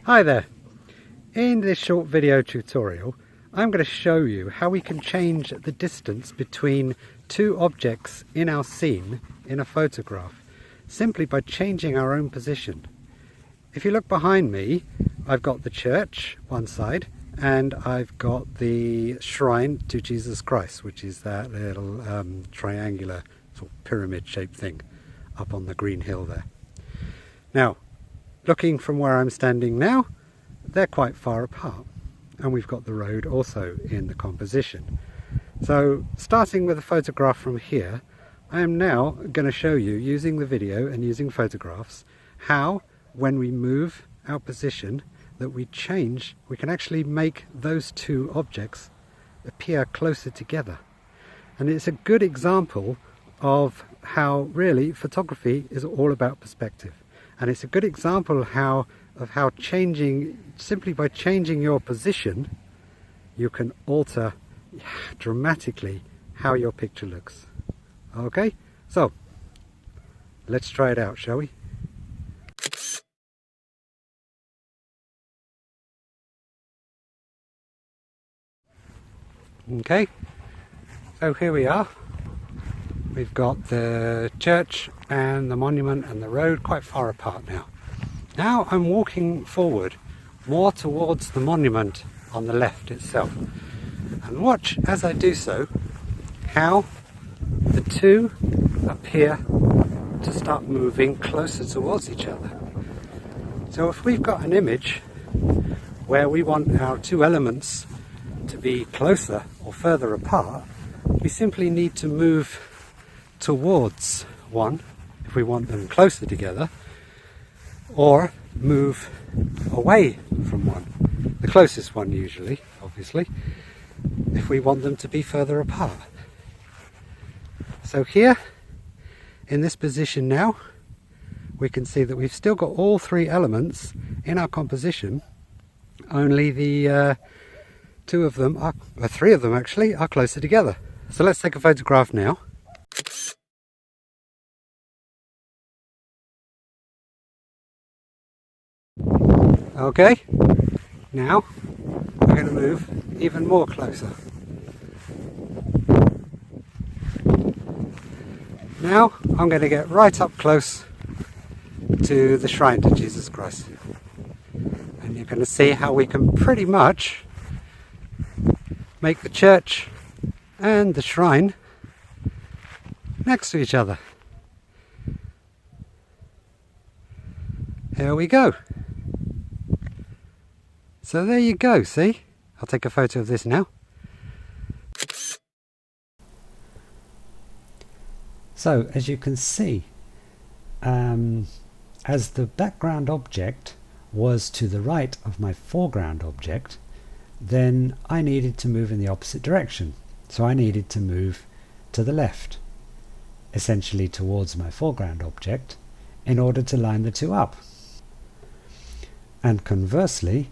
Hi there. In this short video tutorial I'm going to show you how we can change the distance between two objects in our scene in a photograph simply by changing our own position. If you look behind me, I've got the church one side and I've got the shrine to Jesus Christ, which is that little triangular sort of pyramid shaped thing up on the green hill there. Now, looking from where I'm standing now, they're quite far apart, and we've got the road also in the composition. So starting with a photograph from here, I am now going to show you, using the video and using photographs, how when we move our position that we can actually make those two objects appear closer together. And it's a good example of how really photography is all about perspective. And it's a good example of how simply by changing your position, you can alter dramatically how your picture looks. Okay, so let's try it out, shall we? Okay, so here we are. We've got the church and the monument and the road quite far apart now. Now I'm walking forward more towards the monument on the left itself. And watch as I do so how the two appear to start moving closer towards each other. So if we've got an image where we want our two elements to be closer or further apart, we simply need to move towards one if we want them closer together, or move away from one, the closest one usually, obviously, if we want them to be further apart. So here in this position now, we can see that we've still got all three elements in our composition, only the three of them actually are closer together. So let's take a photograph now. Okay, now we're going to move even more closer. Now I'm going to get right up close to the shrine to Jesus Christ. And you're going to see how we can pretty much make the church and the shrine next to each other. Here we go. So there you go, see? I'll take a photo of this now. So as you can see, as the background object was to the right of my foreground object, then I needed to move in the opposite direction. So I needed to move to the left, essentially towards my foreground object, in order to line the two up. And conversely,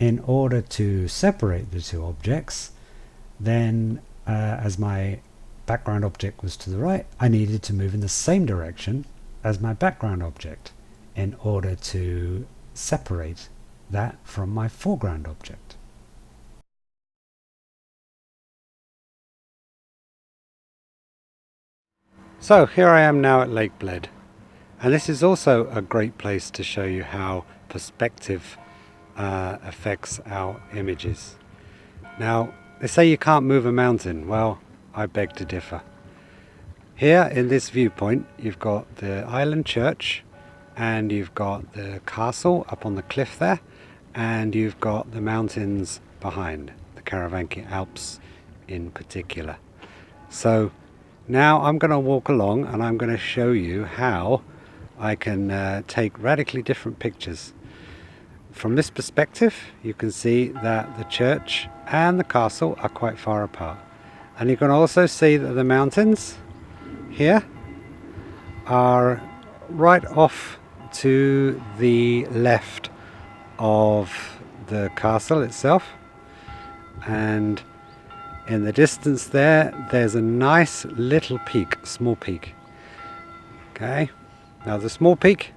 in order to separate the two objects, then as my background object was to the right, I needed to move in the same direction as my background object in order to separate that from my foreground object. So here I am now at Lake Bled, and this is also a great place to show you how perspective affects our images. Now, they say you can't move a mountain. Well, I beg to differ. Here in this viewpoint, you've got the island church, and you've got the castle up on the cliff there, and you've got the mountains behind, the Karavanki Alps in particular. So now I'm going to walk along and I'm going to show you how I can take radically different pictures. From this perspective, you can see that the church and the castle are quite far apart. And you can also see that the mountains here are right off to the left of the castle itself. And in the distance there's a nice little peak, small peak. Okay, now the small peak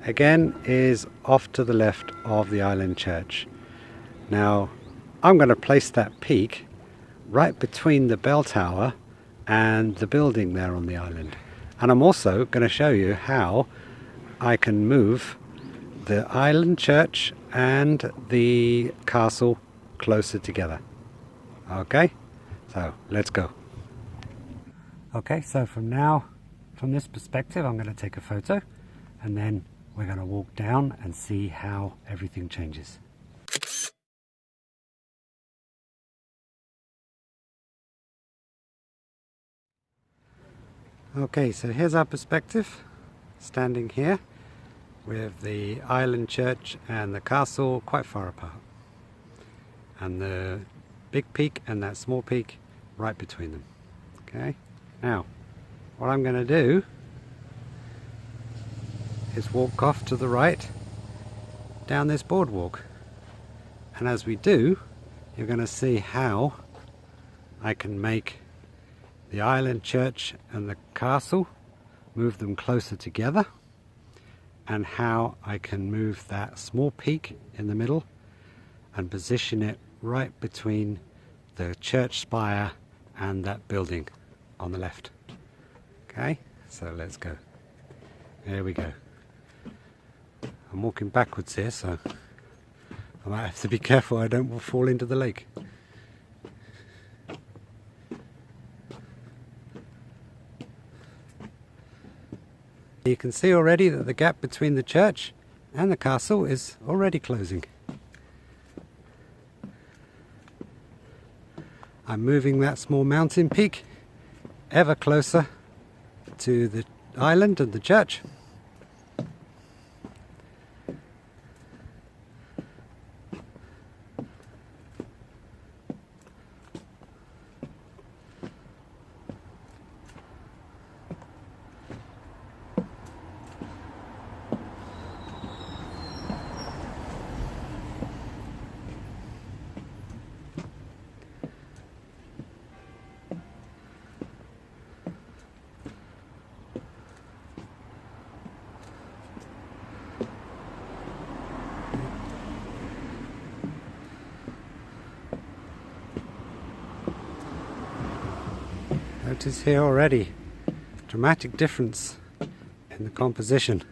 again is off to the left of the island church. Now I'm going to place that peak right between the bell tower and the building there on the island, and I'm also going to show you how I can move the island church and the castle closer together. Okay, so let's go. Okay, so from this perspective I'm going to take a photo, and then we're going to walk down and see how everything changes. Okay, so here's our perspective, standing here with the island church and the castle quite far apart, and the big peak and that small peak right between them. Okay, now what I'm going to do is walk off to the right down this boardwalk, and as we do, you're going to see how I can make the island church and the castle, move them closer together, and how I can move that small peak in the middle and position it right between the church spire and that building on the left. Okay, so let's go. There we go. I'm walking backwards here, so I might have to be careful I don't fall into the lake. You can see already that the gap between the church and the castle is already closing. I'm moving that small mountain peak ever closer to the island and the church. Notice here already, dramatic difference in the composition.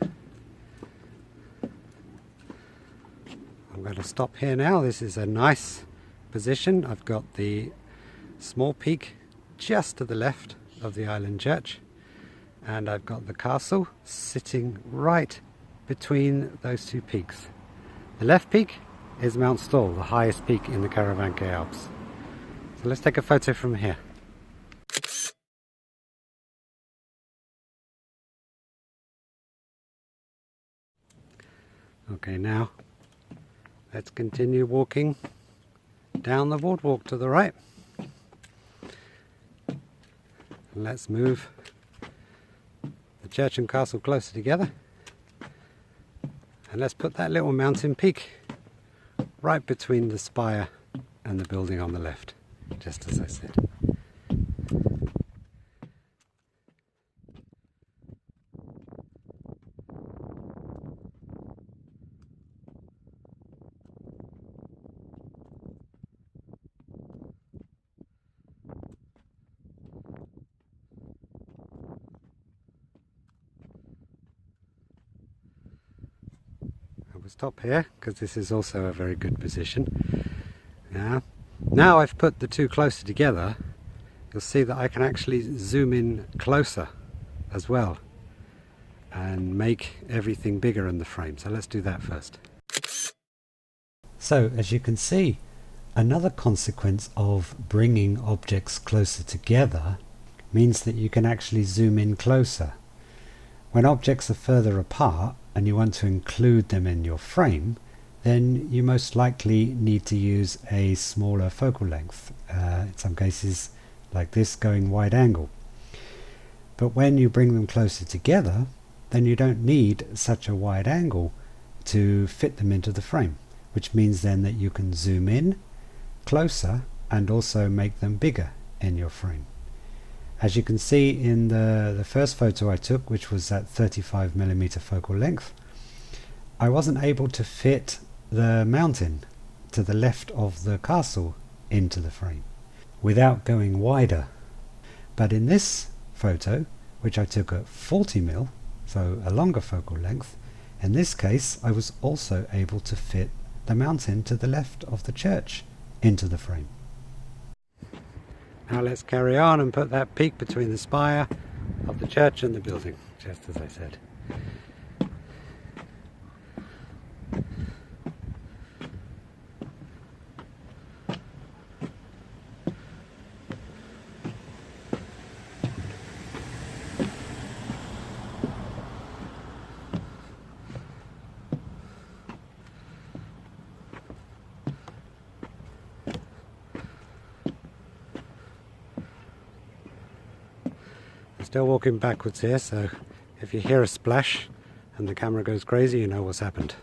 I'm going to stop here now. This is a nice position. I've got the small peak just to the left of the island church, and I've got the castle sitting right between those two peaks. The left peak is Mount Stawell, the highest peak in the Karavanke Alps. So let's take a photo from here. Okay, now let's continue walking down the boardwalk to the right. And let's move the church and castle closer together. And let's put that little mountain peak right between the spire and the building on the left, just as I said. We'll stop here because this is also a very good position. Now I've put the two closer together, you'll see that I can actually zoom in closer as well and make everything bigger in the frame. So let's do that first. So as you can see, another consequence of bringing objects closer together means that you can actually zoom in closer. When objects are further apart and you want to include them in your frame, then you most likely need to use a smaller focal length, in some cases like this, going wide angle. But when you bring them closer together, then you don't need such a wide angle to fit them into the frame, which means then that you can zoom in closer and also make them bigger in your frame. As you can see in the first photo I took, which was at 35mm focal length, I wasn't able to fit the mountain to the left of the castle into the frame without going wider. But in this photo, which I took at 40mm, so a longer focal length, in this case I was also able to fit the mountain to the left of the church into the frame. Now let's carry on and put that peak between the spire of the church and the building, just as I said. Still walking backwards here, so if you hear a splash and the camera goes crazy, you know what's happened.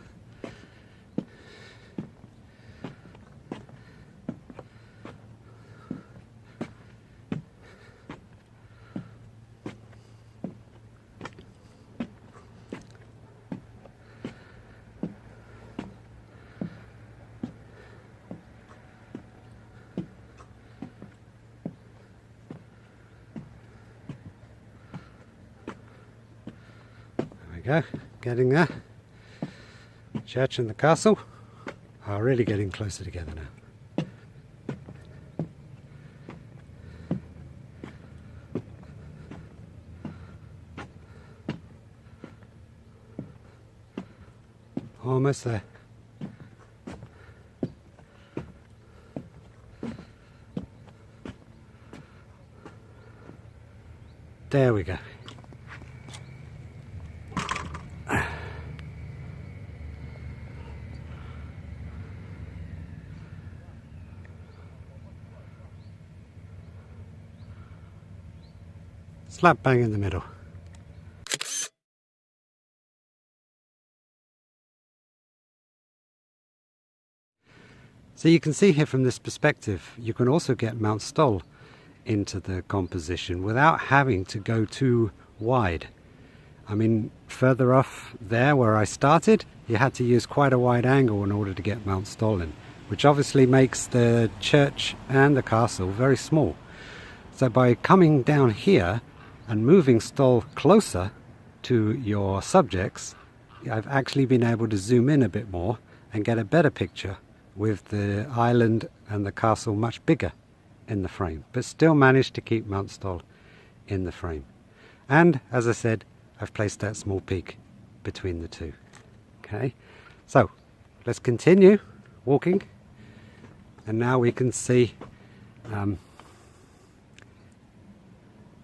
Go, getting there. Church and the castle are really getting closer together now. Almost there. There we go. Slap bang in the middle. So you can see here from this perspective, you can also get Mount Stoll into the composition without having to go too wide. I mean, further off there where I started, you had to use quite a wide angle in order to get Mount Stoll in, which obviously makes the church and the castle very small. So by coming down here and moving Stoll closer to your subjects, I've actually been able to zoom in a bit more and get a better picture with the island and the castle much bigger in the frame, but still managed to keep Mount Stoll in the frame. And as I said, I've placed that small peak between the two. Okay, so let's continue walking, and now we can see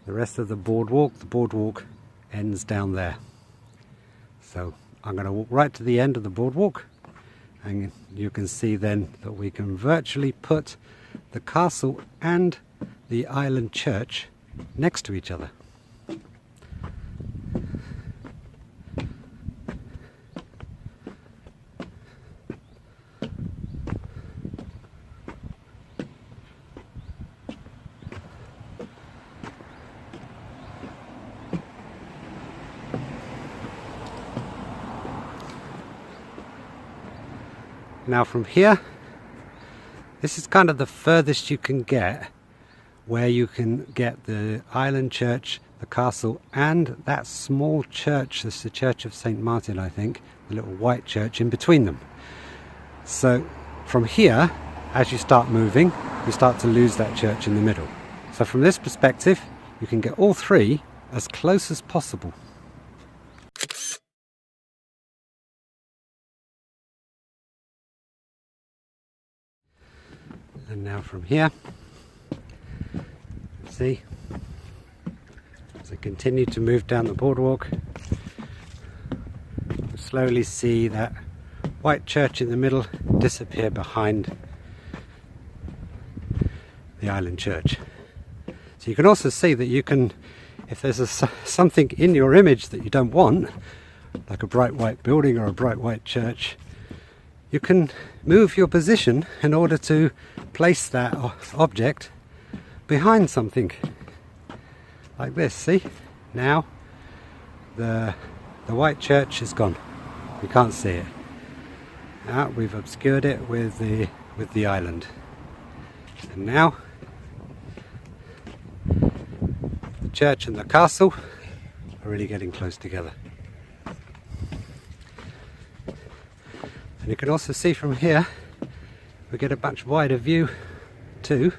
the rest of the boardwalk. The boardwalk ends down there. So I'm going to walk right to the end of the boardwalk, and you can see then that we can virtually put the castle and the island church next to each other. Now from here, this is kind of the furthest you can get, where you can get the island church, the castle, and that small church. This is the Church of St. Martin, I think, the little white church in between them. So from here, as you start moving, you start to lose that church in the middle. So from this perspective, you can get all three as close as possible. And now from here, see, as I continue to move down the boardwalk, you slowly see that white church in the middle disappear behind the island church. So you can also see that you can, if there's something in your image that you don't want, like a bright white building or a bright white church, you can move your position in order to place that object behind something like this. See, now the white church is gone. You can't see it. Now we've obscured it with the island. And now the church and the castle are really getting close together. And you can also see from here we get a much wider view too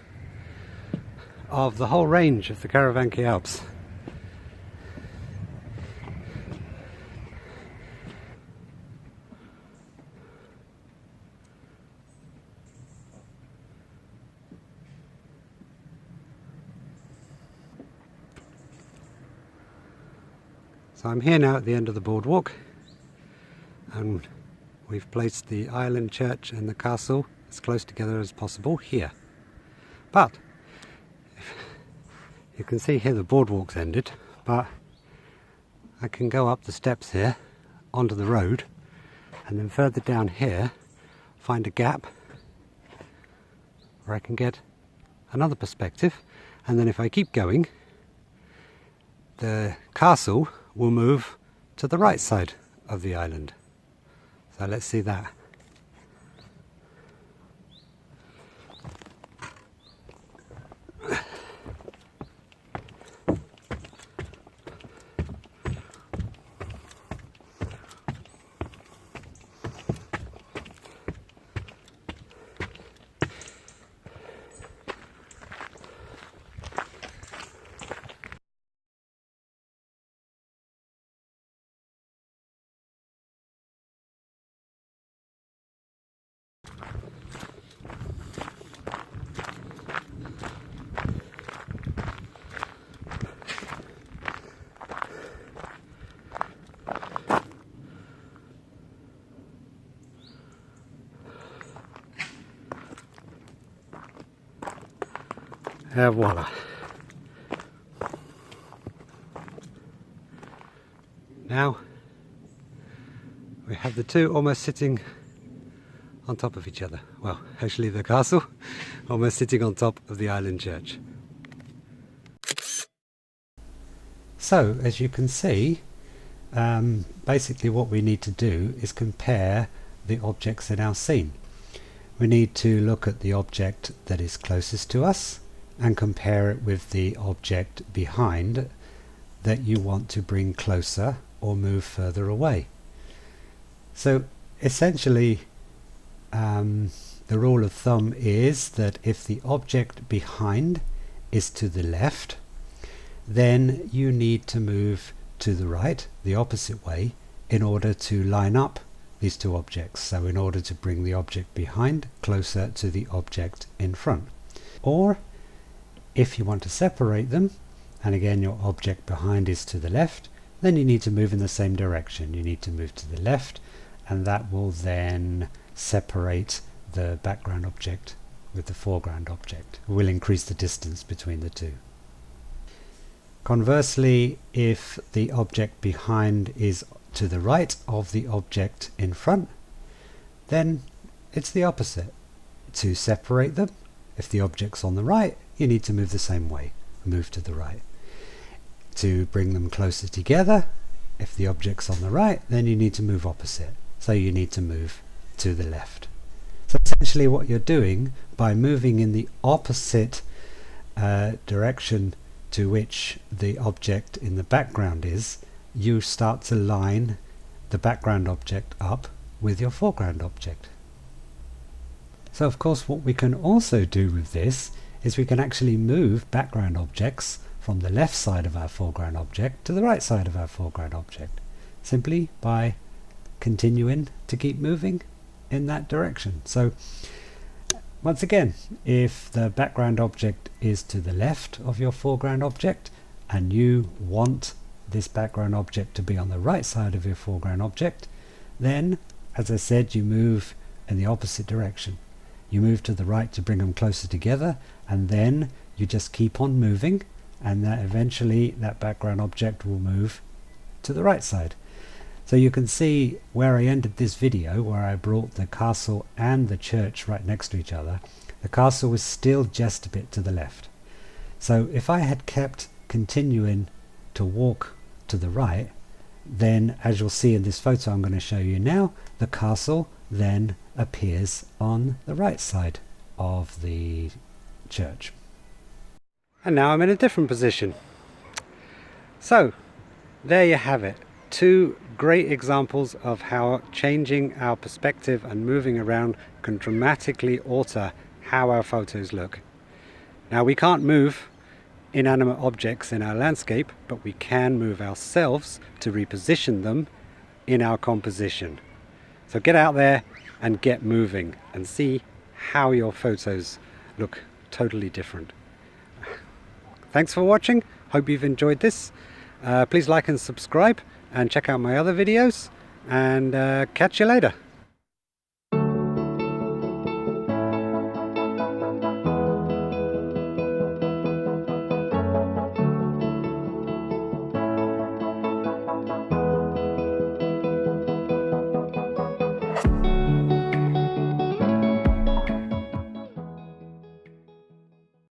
of the whole range of the Karavanki Alps. So I'm here now at the end of the boardwalk, and we've placed the island church and the castle as close together as possible here. But you can see here the boardwalk's ended, but I can go up the steps here onto the road, and then further down here find a gap where I can get another perspective, and then if I keep going, the castle will move to the right side of the island. So let's see that. Voila. Now we have the two almost sitting on top of each other. Well, actually the castle almost sitting on top of the island church. So as you can see, basically what we need to do is compare the objects in our scene. We need to look at the object that is closest to us and compare it with the object behind that you want to bring closer or move further away. So essentially the rule of thumb is that if the object behind is to the left, then you need to move to the right, the opposite way, in order to line up these two objects. So in order to bring the object behind closer to the object in front. Or if you want to separate them, and again your object behind is to the left, then you need to move in the same direction. You need to move to the left, and that will then separate the background object with the foreground object. It will increase the distance between the two. Conversely, if the object behind is to the right of the object in front, then it's the opposite. To separate them, if the object's on the right, you need to move the same way, move to the right. To bring them closer together, if the object's on the right, then you need to move opposite. So you need to move to the left. So essentially what you're doing by moving in the opposite direction to which the object in the background is, you start to line the background object up with your foreground object. So of course what we can also do with this is we can actually move background objects from the left side of our foreground object to the right side of our foreground object, simply by continuing to keep moving in that direction. So once again, if the background object is to the left of your foreground object and you want this background object to be on the right side of your foreground object, then as I said, you move in the opposite direction. You move to the right to bring them closer together, and then you just keep on moving, and that eventually that background object will move to the right side. So you can see where I ended this video, where I brought the castle and the church right next to each other. The castle was still just a bit to the left. So if I had kept continuing to walk to the right, then as you'll see in this photo I'm going to show you now, the castle then appears on the right side of the church. And now I'm in a different position. So there you have it. Two great examples of how changing our perspective and moving around can dramatically alter how our photos look. Now we can't move inanimate objects in our landscape, but we can move ourselves to reposition them in our composition. So get out there and get moving and see how your photos look totally different. Thanks for watching. Hope you've enjoyed this. Please like and subscribe and check out my other videos, and catch you later.